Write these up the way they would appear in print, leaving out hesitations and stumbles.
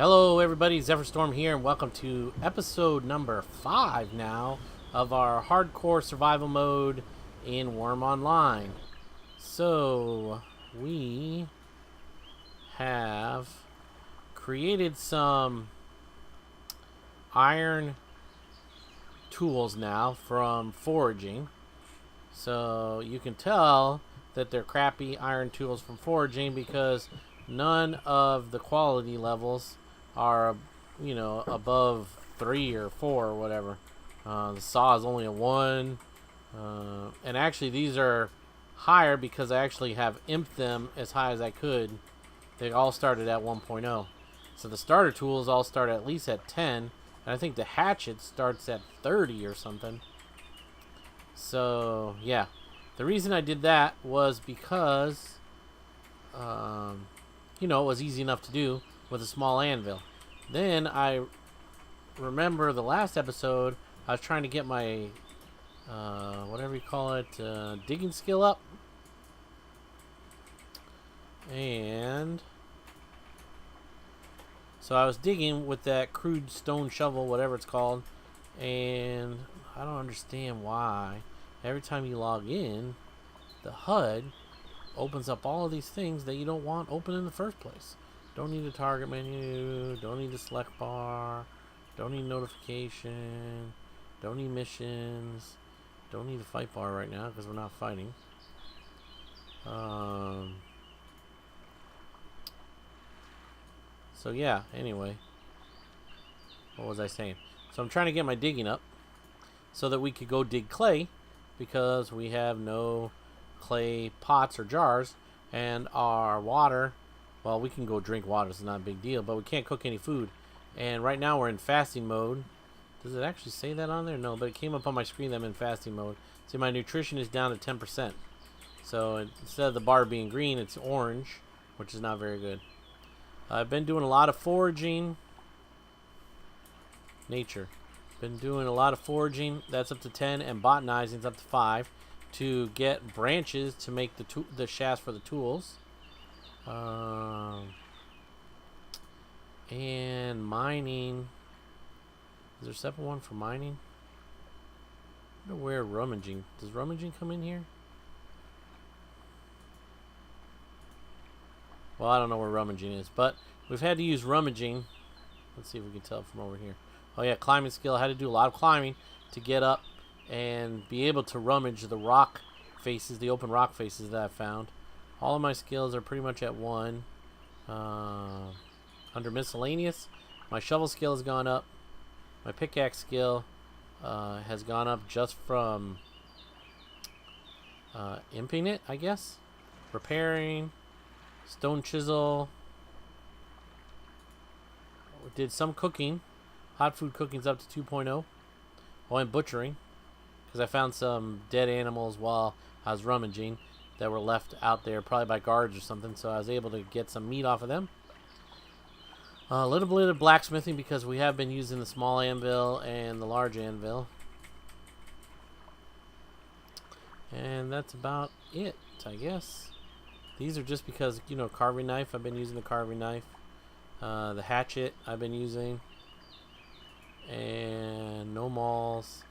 Hello everybody, Zephyrstorm here, and welcome to episode number 5 now of our hardcore survival mode in Wurm Online. So, we have created some iron tools now from foraging. So, you can tell that they're crappy iron tools from foraging because none of the quality levels are, above 3 or 4 or whatever. The saw is only a 1. And actually these are higher because I actually have imped them as high as I could. They all started at 1.0. So the starter tools all start at least at 10. And I think the hatchet starts at 30 or something. So, yeah. The reason I did that was because, it was easy enough to do with a small anvil. Then I remember the last episode, I was trying to get my, whatever you call it, digging skill up. And so I was digging with that crude stone shovel, whatever it's called. And I don't understand why every time you log in, the HUD opens up all of these things that you don't want open in the first place. Don't need a target menu, don't need the select bar, don't need notification, don't need missions, don't need the fight bar right now because we're not fighting. So yeah, anyway. What was I saying? So I'm trying to get my digging up so that we could go dig clay because we have no clay pots or jars, and our water, well, we can go drink water, it's not a big deal, but we can't cook any food. And right now we're in fasting mode. Does it actually say that on there? No, but it came up on my screen that I'm in fasting mode. See, my nutrition is down to 10%. So instead of the bar being green, it's orange, which is not very good. I've been doing a lot of foraging. Nature. Been doing a lot of foraging. That's up to 10, and botanizing is up to 5 to get branches to make the shafts for the tools. And mining. Is there a separate one for mining? I wonder where rummaging. Does rummaging come in here? Well, I don't know where rummaging is, but we've had to use rummaging. Let's see if we can tell from over here. Oh yeah, climbing skill. I had to do a lot of climbing to get up and be able to rummage the rock faces, the open rock faces that I found. All of my skills are pretty much at 1. Under miscellaneous, my shovel skill has gone up. My pickaxe skill has gone up just from imping it, I guess. Repairing, stone chisel. We did some cooking. Hot food cooking's up to 2.0. Oh, and butchering, because I found some dead animals while I was rummaging that were left out there, probably by guards or something, so I was able to get some meat off of them. A little bit of blacksmithing because we have been using the small anvil and the large anvil. And that's about it, I guess. These are just because, carving knife, I've been using the carving knife. The hatchet I've been using. And no mauls.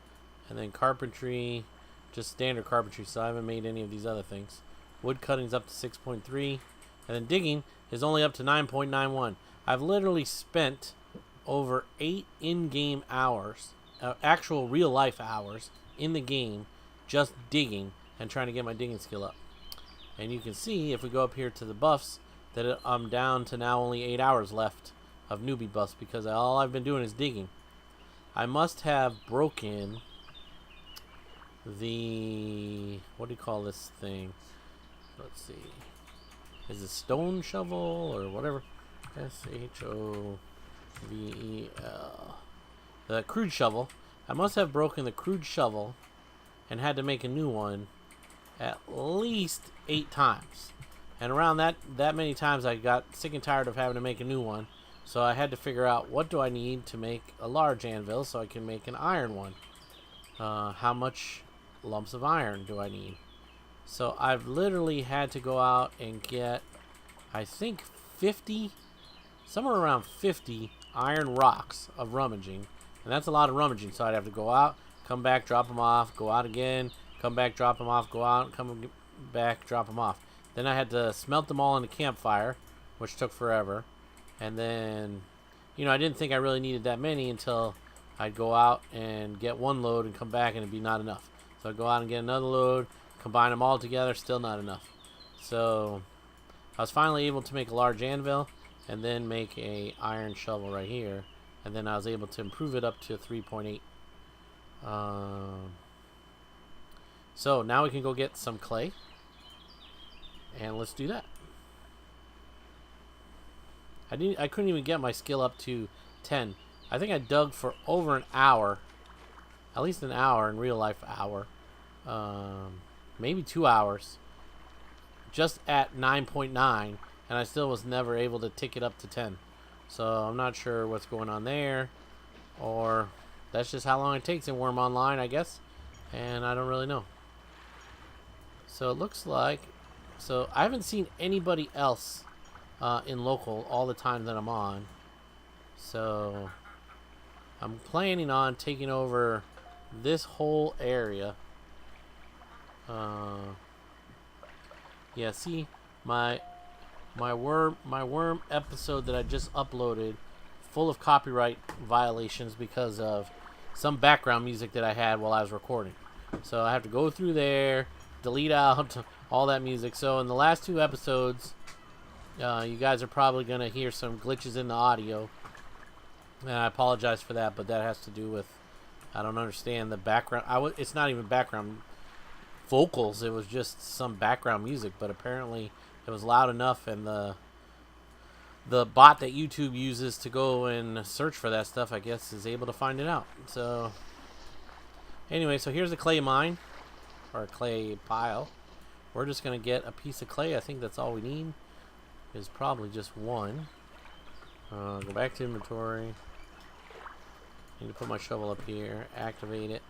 And then carpentry, just standard carpentry, so I haven't made any of these other things. Wood cutting's up to 6.3. And then digging is only up to 9.91. I've literally spent over 8 in-game hours, actual real-life hours, in the game just digging and trying to get my digging skill up. And you can see, if we go up here to the buffs, that I'm down to now only 8 hours left of newbie buffs because all I've been doing is digging. I must have broken the, what do you call this thing? Let's see. Is it stone shovel or whatever? SHOVEL. The crude shovel. I must have broken the crude shovel and had to make a new one at least 8 times. And around that many times I got sick and tired of having to make a new one. So I had to figure out, what do I need to make a large anvil so I can make an iron one? How much lumps of iron do I need? So I've literally had to go out and get, I think, 50 somewhere around 50 iron rocks of rummaging. And that's a lot of rummaging, so I'd have to go out, come back, drop them off, go out again, come back, drop them off, go out, come back, drop them off. Then I had to smelt them all in the campfire, which took forever. And then, you know, I didn't think I really needed that many until I'd go out and get one load and come back and it'd be not enough. So I'd go out and get another load, combine them all together, still not enough. So I was finally able to make a large anvil and then make a iron shovel right here. And then I was able to improve it up to 3.8. So now we can go get some clay. And let's do that. I couldn't even get my skill up to 10. I think I dug for over an hour. At least an hour in real life hour. Maybe 2 hours. Just at 9.9. And I still was never able to tick it up to 10. So I'm not sure what's going on there. Or that's just how long it takes in Wurm Online, I guess. And I don't really know. So it looks like... So I haven't seen anybody else in local all the time that I'm on. So I'm planning on taking over this whole area. Yeah, see, my Wurm episode that I just uploaded, full of copyright violations because of some background music that I had while I was recording. So I have to go through there, delete out all that music. So in the last 2 episodes, you guys are probably going to hear some glitches in the audio. And I apologize for that, but that has to do with, I don't understand the background. It's not even background vocals, it was just some background music, but apparently it was loud enough, and the bot that YouTube uses to go and search for that stuff, I guess, is able to find it out. So anyway, so here's a clay mine, or a clay pile. We're just going to get a piece of clay. I think that's all we need. Is probably just one. Go back to inventory. Need to put my shovel up here. Activate it.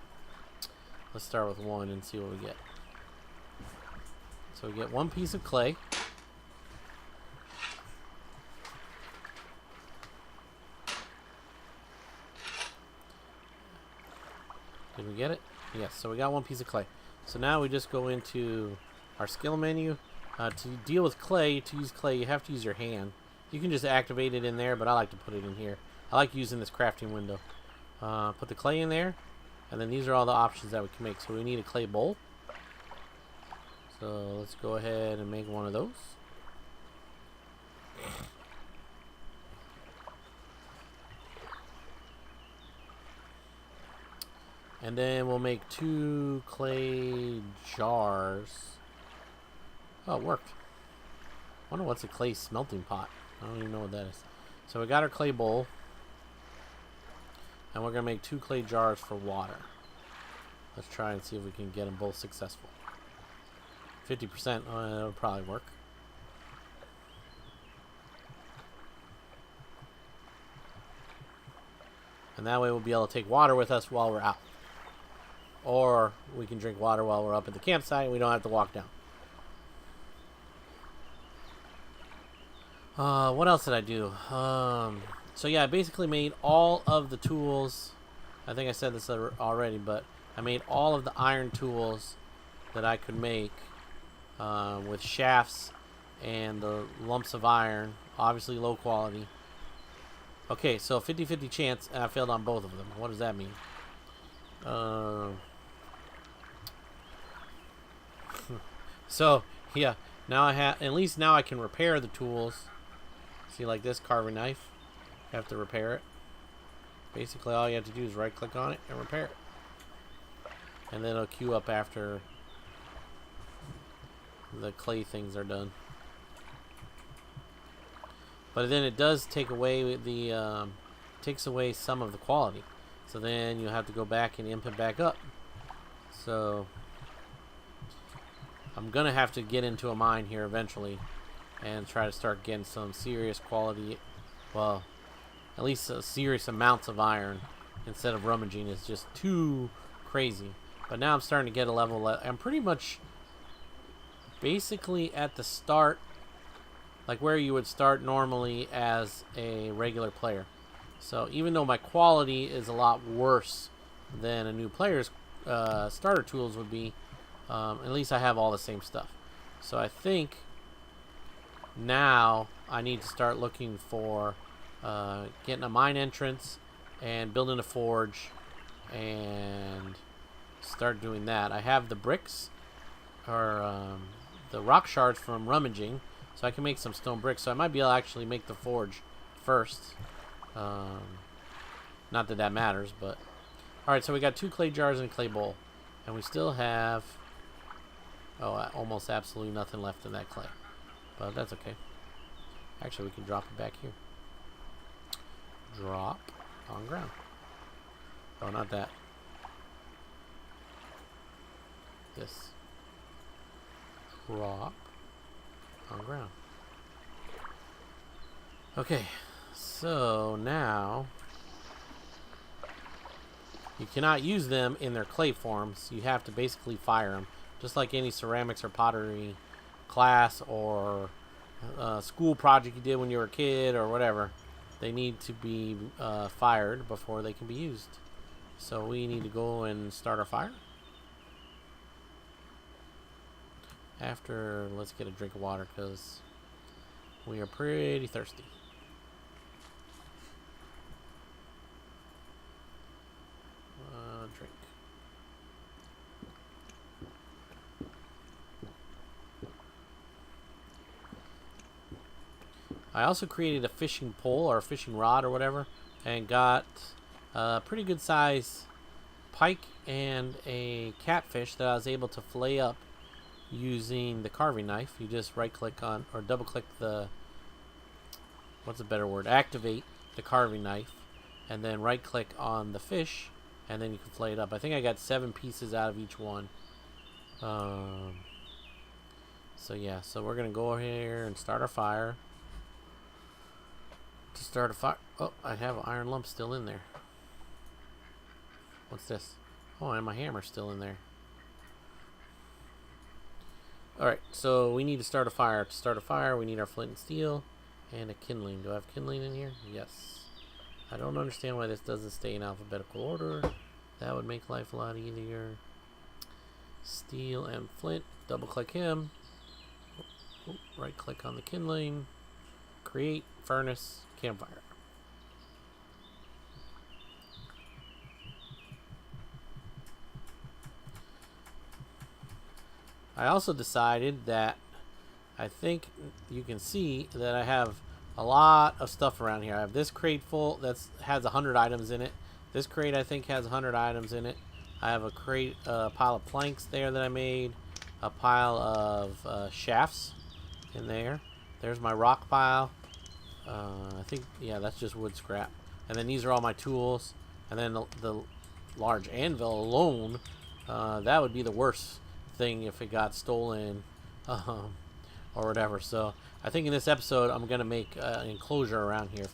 Let's start with one and see what we get. So we get one piece of clay. Did we get it? Yes, so we got one piece of clay. So now we just go into our skill menu. To deal with clay, to use clay, you have to use your hand. You can just activate it in there, but I like to put it in here. I like using this crafting window. Put the clay in there, and then these are all the options that we can make. So we need a clay bowl. So let's go ahead and make one of those. And then we'll make 2 clay jars. Oh, it worked. I wonder what's a clay smelting pot. I don't even know what that is. So we got our clay bowl. And we're going to make 2 clay jars for water. Let's try and see if we can get them both successful. 50%, that'll probably work. And that way we'll be able to take water with us while we're out. Or we can drink water while we're up at the campsite and we don't have to walk down. What else did I do? So yeah, I basically made all of the tools. I think I said this already, but I made all of the iron tools that I could make with shafts and the lumps of iron. Obviously low quality. Okay, so 50-50 chance, and I failed on both of them. What does that mean? So yeah, now I have, at least now I can repair the tools. See, like this carving knife, you have to repair it. Basically all you have to do is right click on it and repair it, and then it'll queue up after the clay things are done. But then it does take away the takes away some of the quality, so then you have to go back and imp it back up. So I'm gonna have to get into a mine here eventually and try to start getting some serious quality, well, at least serious amounts of iron instead of rummaging. Is just too crazy. But now I'm starting to get a level. I'm pretty much basically at the start. like where you would start normally as a regular player. So even though my quality is a lot worse than a new player's starter tools would be, at least I have all the same stuff. So I think now I need to start looking for getting a mine entrance and building a forge and start doing that. I have the bricks or the rock shards from rummaging, so I can make some stone bricks. So I might be able to actually make the forge first. Not that that matters, but alright, so we got 2 clay jars and a clay bowl, and we still have almost absolutely nothing left in that clay, but that's okay. Actually, we can drop it back here. Drop on ground. Oh, not that. This. Drop on ground. Okay, so now you cannot use them in their clay forms. You have to basically fire them, just like any ceramics or pottery class or school project you did when you were a kid or whatever. They need to be fired before they can be used. So we need to go and start our fire. After, let's get a drink of water because we are pretty thirsty. Drink. I also created a fishing pole or a fishing rod or whatever, and got a pretty good size pike and a catfish that I was able to fillet up using the carving knife. You just right click on or double click the, what's a better word, activate the carving knife, and then right click on the fish, and then you can fillet it up. I think I got 7 pieces out of each one. So yeah, so we're gonna go here and start our fire. To start a fire, oh, I have an iron lump still in there. What's this? Oh, and my hammer's still in there. Alright, so we need to start a fire. To start a fire, we need our flint and steel and a kindling. Do I have kindling in here? Yes. I don't understand why this doesn't stay in alphabetical order. That would make life a lot easier. Steel and flint. Double click him. Right click on the kindling. Create furnace campfire. I also decided that I think you can see that I have a lot of stuff around here. I have this crate full that has 100 items in it. This crate I think has 100 items in it. I have a crate, pile of planks there that I made. A pile of shafts in there. There's my rock pile. I think, yeah, that's just wood scrap. And then these are all my tools. And then the large anvil alone, that would be the worst thing if it got stolen or whatever. So I think in this episode I'm going to make an enclosure around here.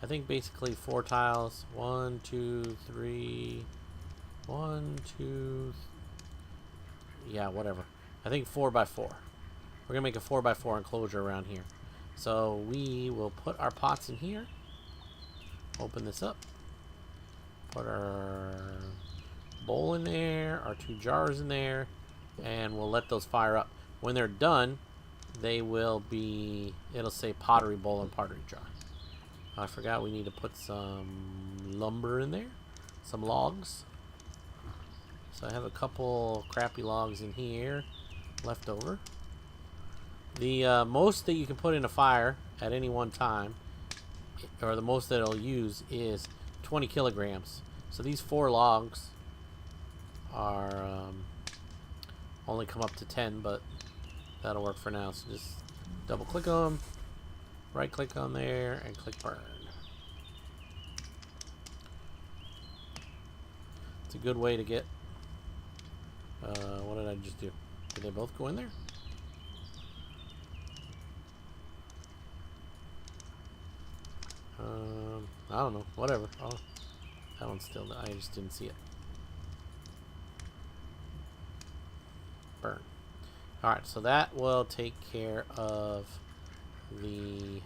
I think basically 4 tiles. 1, 2, 3. 1, 2. Yeah, whatever. I think 4 by 4. We're going to make a 4 by 4 enclosure around here. So we will put our pots in here. Open this up. Put our bowl in there, our 2 jars in there, and we'll let those fire up. When they're done, they will be, it'll say pottery bowl and pottery jar. I forgot we need to put some lumber in there, some logs. So I have a couple crappy logs in here left over. The most that you can put in a fire at any one time, or the most that it'll use, is 20 kilograms. So these 4 logs are only come up to 10, but that'll work for now. So just double click them, right click on there, and click burn. It's a good way to get, what did I just do? Did they both go in there? I don't know. Whatever. Oh, that one's still. I just didn't see it. Burn. Alright, so that will take care of the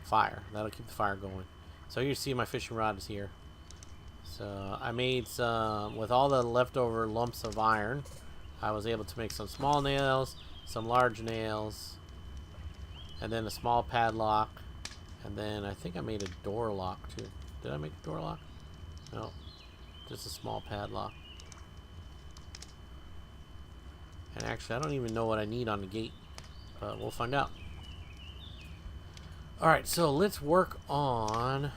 fire. That'll keep the fire going. So you see my fishing rod is here. So I made some, with all the leftover lumps of iron, I was able to make some small nails, some large nails, and then a small padlock, and then I think I made a door lock too. Did I make a door lock? No, just a small padlock. And actually, I don't even know what I need on the gate, but we'll find out. Alright, so let's work on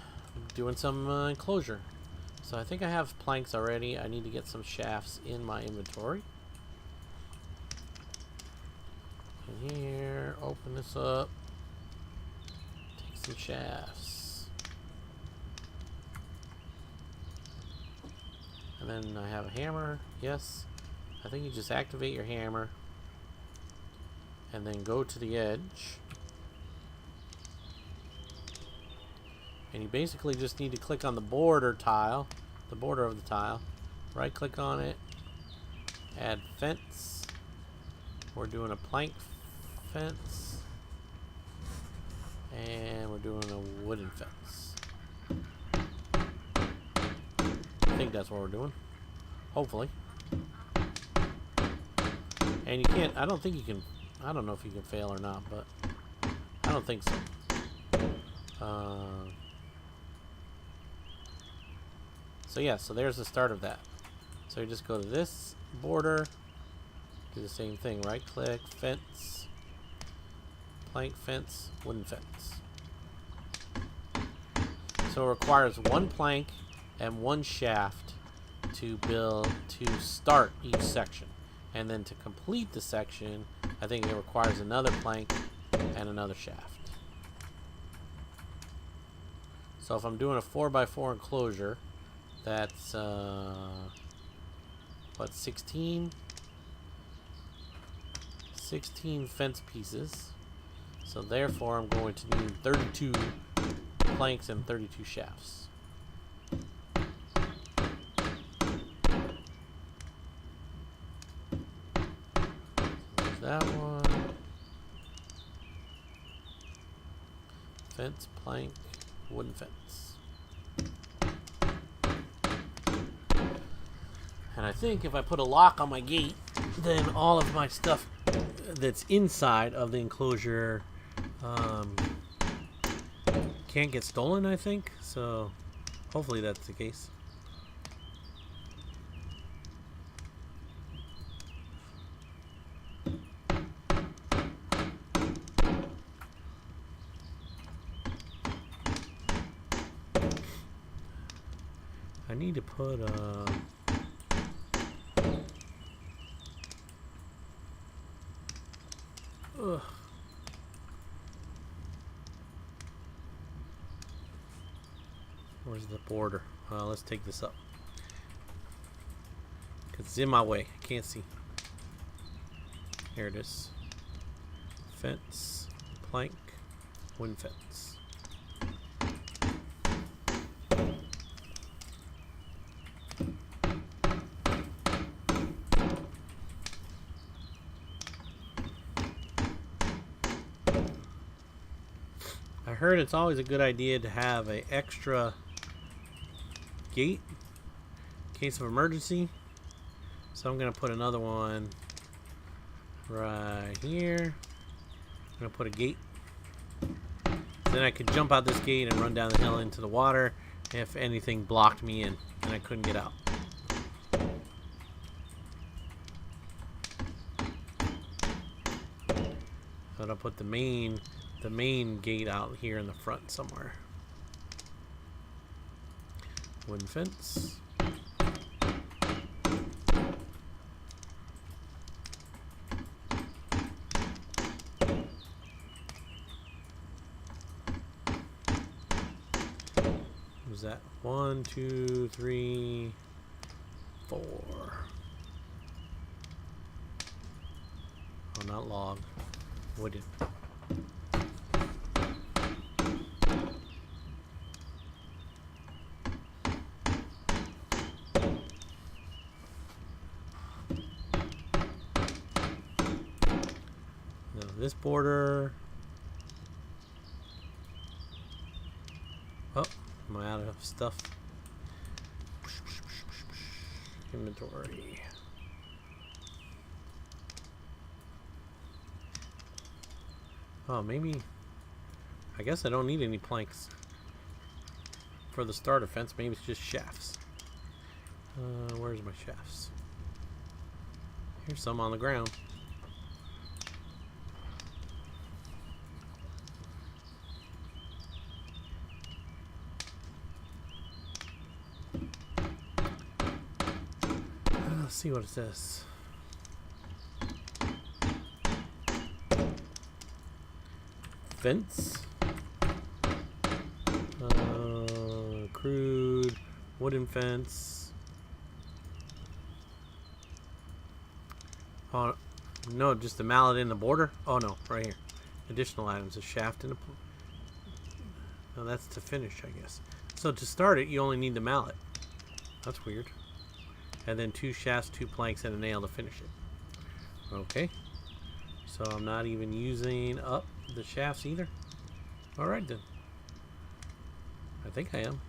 doing some enclosure. So I think I have planks already. I need to get some shafts in my inventory. In here, open this up. Take some shafts. And then I have a hammer. Yes. I think you just activate your hammer. And then go to the edge. And you basically just need to click on the border tile, the border of the tile. Right click on it. Add fence. We're doing a plank fence. And we're doing a wooden fence. I think that's what we're doing. Hopefully. And you can't, I don't think you can, I don't know if you can fail or not, but I don't think so. So yeah, so there's the start of that. So you just go to this border, do the same thing, right click, fence, plank fence, wooden fence. So it requires one plank and one shaft to build, to start each section. And then to complete the section, I think it requires another plank and another shaft. So if I'm doing a 4x4 enclosure, that's what, 16 fence pieces. So therefore I'm going to need 32 planks and 32 shafts. There's that one. Fence, plank, wooden fence. And I think if I put a lock on my gate, then all of my stuff that's inside of the enclosure can't get stolen, I think. So hopefully that's the case. I need to put ugh. Where's the border? Let's take this up. Because it's in my way. I can't see. Here it is. Fence, plank, wooden fence. I heard it's always a good idea to have an extra gate in case of emergency. So I'm going to put another one right here. I'm going to put a gate. Then I could jump out this gate and run down the hill into the water if anything blocked me in and I couldn't get out. So I'll put the main gate out here in the front somewhere. Wooden fence. Who's that? 1, 2, 3, 4. Oh, not log. Wooden. this border. Oh, am I out of stuff? Inventory. Oh, maybe. I guess I don't need any planks for the starter fence. Maybe it's just shafts. Where's my shafts? Here's some on the ground. Let's see what it says. Fence. Crude. Wooden fence. Oh, no, just the mallet in the border? Oh, no, right here. Additional items. A shaft and a... No, that's to finish, I guess. So to start it, you only need the mallet. That's weird. And then 2 shafts, 2 planks, and a nail to finish it. Okay. So I'm not even using up the shafts either. Alright then. I think I am.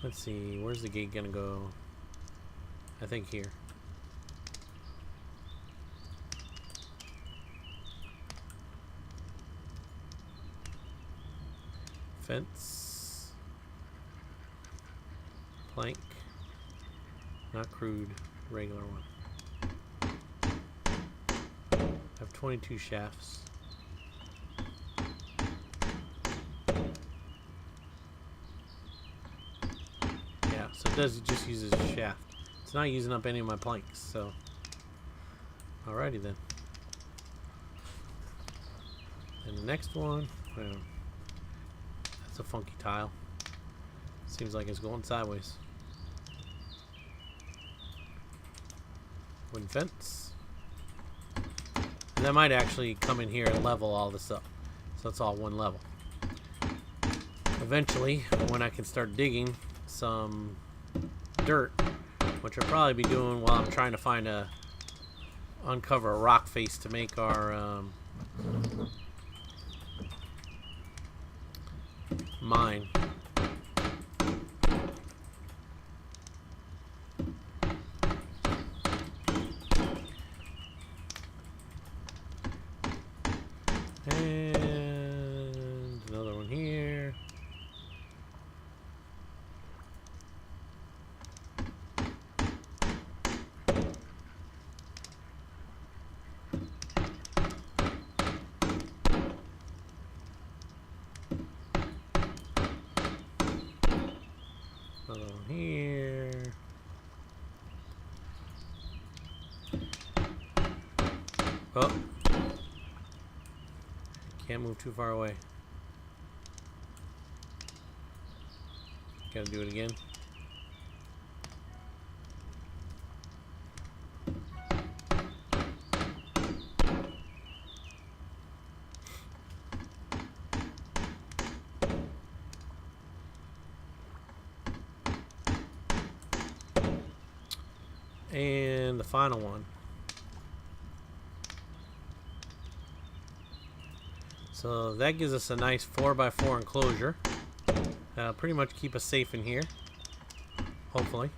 Let's see. Where's the gate gonna go? I think here. Fence. Plank. Not crude. Regular one. I have 22 shafts. Yeah, so it does just uses a shaft. It's not using up any of my planks, so. Alrighty then. And the next one, well, that's a funky tile. Seems like it's going sideways. Wooden fence. And that might actually come in here and level all this up. So it's all one level. Eventually, when I can start digging some dirt, which I'll probably be doing while I'm trying to find uncover a rock face to make our mine. And another one here. Another one here. Oh. Can't move too far away. Gotta do it again. And the final one. So that gives us a nice 4x4 enclosure. Pretty much keep us safe in here. Hopefully.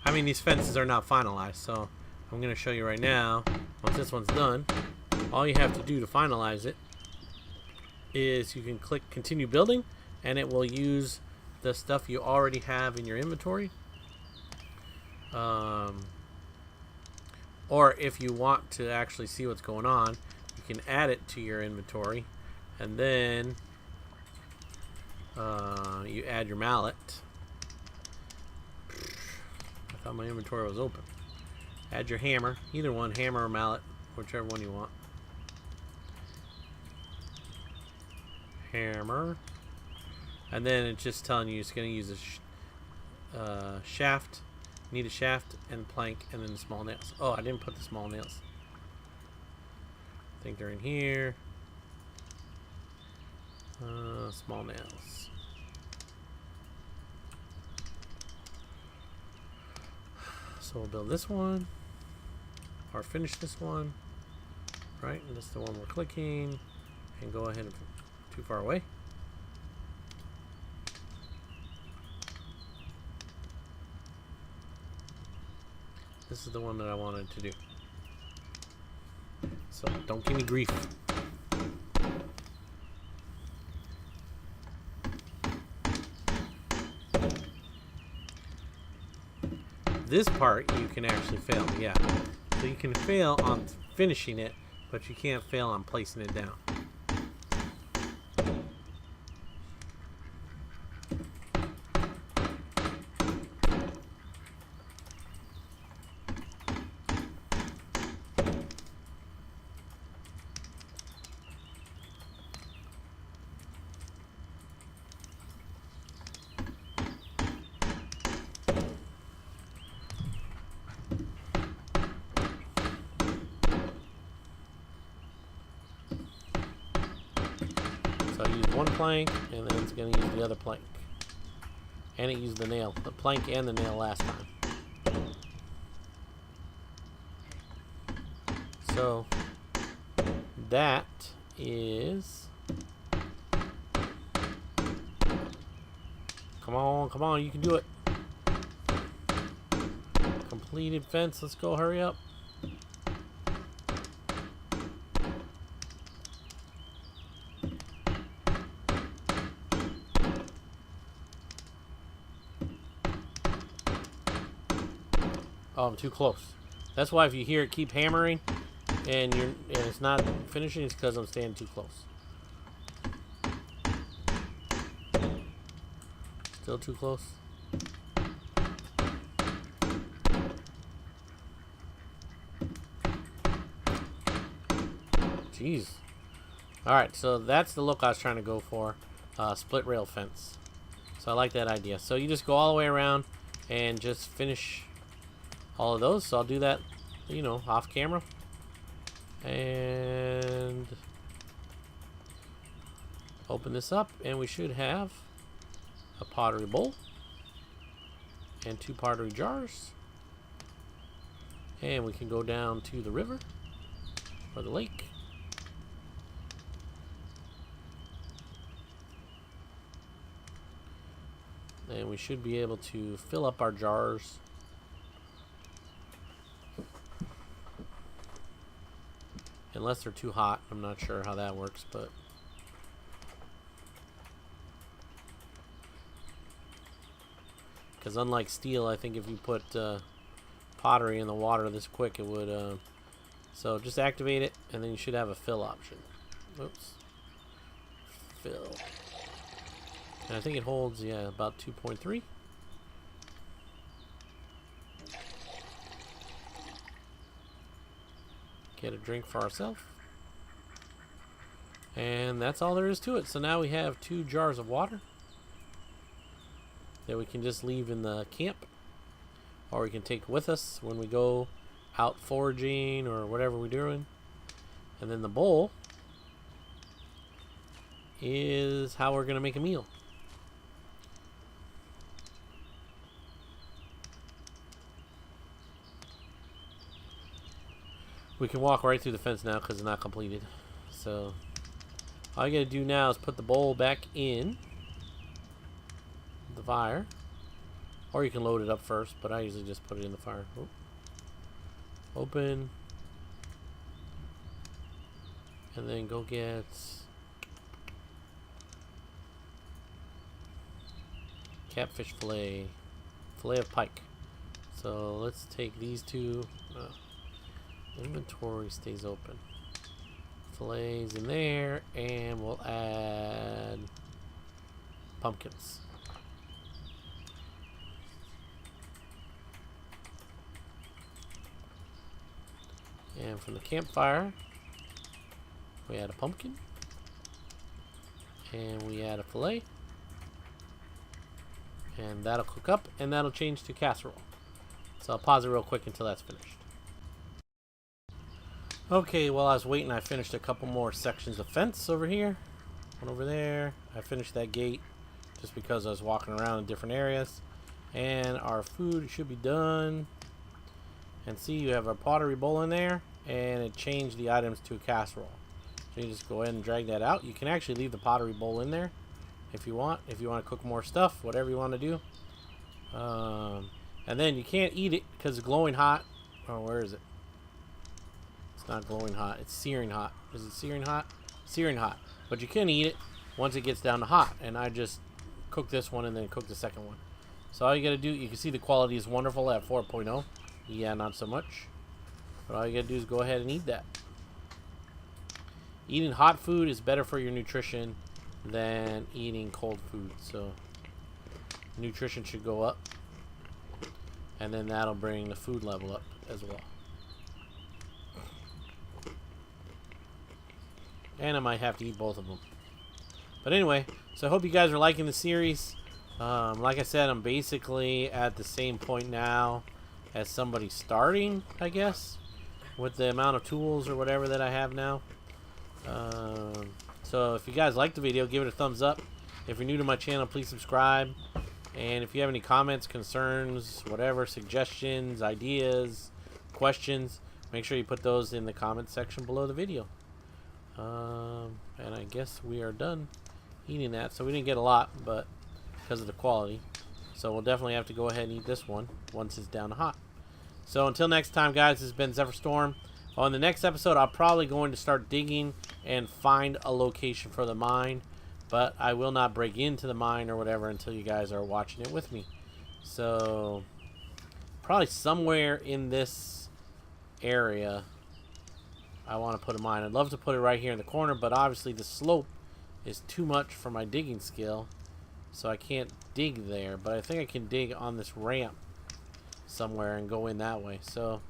I mean, these fences are not finalized, so I'm going to show you right now. Once this one's done, all you have to do to finalize it is you can click continue building, and it will use the stuff you already have in your inventory. Or if you want to actually see what's going on, you can add it to your inventory, and then you add your mallet. I thought my inventory was open. Add your hammer, either one, hammer or mallet, whichever one you want. Hammer, and then it's just telling you it's going to use a shaft. Need a shaft and plank, and then the small nails. Oh, I didn't put the small nails. I think they're in here. Small nails. So we'll build this one, or finish this one. Right, and this is the one we're clicking. And go ahead and too far away. This is the one that I wanted to do. So don't give me grief. This part you can actually fail, yeah. So you can fail on finishing it, but you can't fail on placing it down. So I used one plank, and then it's going to use the other plank. And it used the nail. The plank and the nail last time. So that is... Come on, you can do it. Completed fence, let's go, hurry up. Oh, I'm too close. That's why if you hear it keep hammering and it's not finishing, it's because I'm standing too close. Still too close. Jeez. Alright, so that's the look I was trying to go for. Split rail fence. So I like that idea. So you just go all the way around and just finish all of those. So I'll do that, you know, off camera. And open this up, and we should have a pottery bowl and 2 pottery jars. And we can go down to the river or the lake. And we should be able to fill up our jars. Unless they're too hot. I'm not sure how that works, but... Because unlike steel, I think if you put pottery in the water this quick, it would... So just activate it, and then you should have a fill option. Oops. Fill. And I think it holds, yeah, about 2.3. Get a drink for ourselves. And that's all there is to it. So now we have 2 jars of water that we can just leave in the camp, or we can take with us when we go out foraging or whatever we're doing. And then the bowl is how we're going to make a meal. We can walk right through the fence now because it's not completed. So all you got to do now is put the bowl back in the fire, or you can load it up first, but I usually just put it in the fire. Oop. Open, and then go get catfish fillet of pike. So let's take these 2. Inventory stays open. Fillets in there, and we'll add pumpkins. And from the campfire, we add a pumpkin, and we add a fillet, and that'll cook up, and that'll change to casserole. So I'll pause it real quick until that's finished. Okay, while I was waiting, I finished a couple more sections of fence over here. One over there. I finished that gate just because I was walking around in different areas. And our food should be done. And see, you have a pottery bowl in there. and it changed the items to a casserole. So you just go ahead and drag that out. You can actually leave the pottery bowl in there if you want. If you want to cook more stuff, whatever you want to do. And then you can't eat it because it's glowing hot. Oh, where is it? It's not glowing hot. It's searing hot. Is it searing hot? Searing hot. But you can eat it once it gets down to hot. And I just cook this one and then cook the second one. So all you gotta do, you can see the quality is wonderful at 4.0. Yeah, not so much. But all you gotta do is go ahead and eat that. Eating hot food is better for your nutrition than eating cold food. So nutrition should go up. And then that'll bring the food level up as well. And I might have to eat both of them. But anyway, so I hope you guys are liking the series. Like I said, I'm basically at the same point now as somebody starting, I guess, with the amount of tools or whatever that I have now. So if you guys like the video, give it a thumbs up. If you're new to my channel, please subscribe. And if you have any comments, concerns, whatever, suggestions, ideas, questions, make sure you put those in the comment section below the video. And I guess we are done eating that. So we didn't get a lot, but because of the quality. So we'll definitely have to go ahead and eat this one once it's down to hot. So until next time, guys, this has been Zephyr Storm. On the next episode, I'm probably going to start digging and find a location for the mine. But I will not break into the mine or whatever until you guys are watching it with me. So probably somewhere in this area I want to put a mine. I'd love to put it right here in the corner, but obviously the slope is too much for my digging skill. So I can't dig there, but I think I can dig on this ramp somewhere and go in that way. So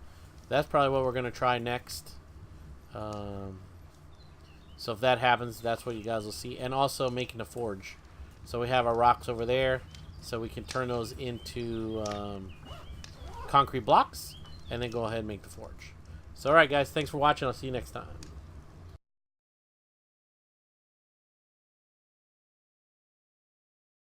that's probably what we're going to try next. So if that happens, that's what you guys will see. And also making a forge. So we have our rocks over there, so we can turn those into concrete blocks and then go ahead and make the forge. So alright guys, thanks for watching. I'll see you next time.